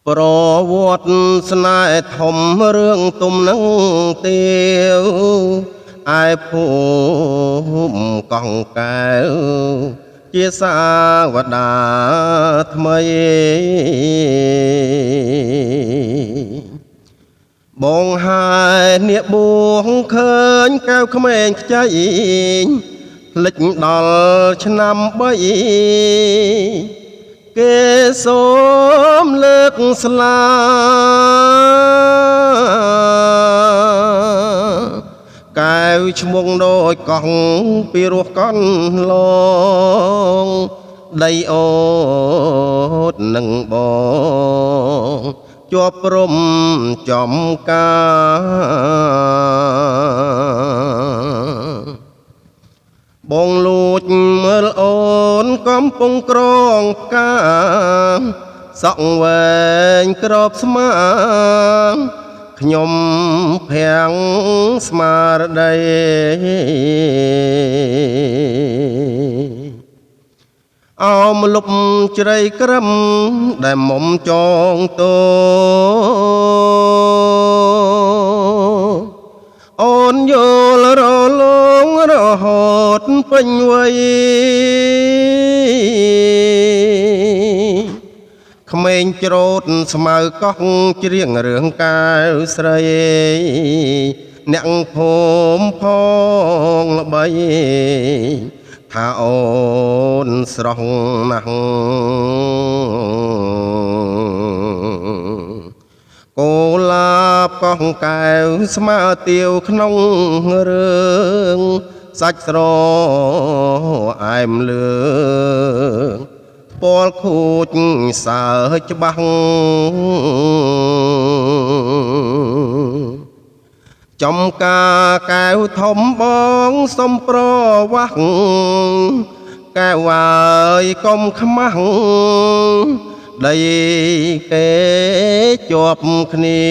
ប្រវត្តិស្នេហ៍ធំរឿងទុំនឹងទៀវឯភូមិកងកែវជាសាវតាថ្មីបងហើយអ្នកបួងឃើញកែវក្មេងខ្ចីភ្លេចដល់ឆ្នាំ3គេសូមលើកស្លាកែវឈ្មោះដូចកង់ពីរោះកន់ឡងដីអូតនឹងបងជាប់ព្រំចំការបងលួចមើលអូនកំពុងក្រងផ្កាសក់វែងក្របស្មាខ្ញុំភាំងស្មារតីអោមលុបជ្រៃក្រឹមដែលមុំចងតោអូនយល់រលងរហូតពេញវ័យក្មេងច្រូតស្មៅកោះច្រៀងរឿងកែវស្រីអ្នកភូមិផងល្បីថាអូនស្រស់ណាស់កូលាបកោះកែវស្មើទាវក្នុងរឿងសាច់ស្រអែមលឿងពាល់ខូចសើច្បាស់ចំការកែវធំបងសុំប្រវាស់កែវហើយកុំខ្មាស់ដីគេជាប់គ្នា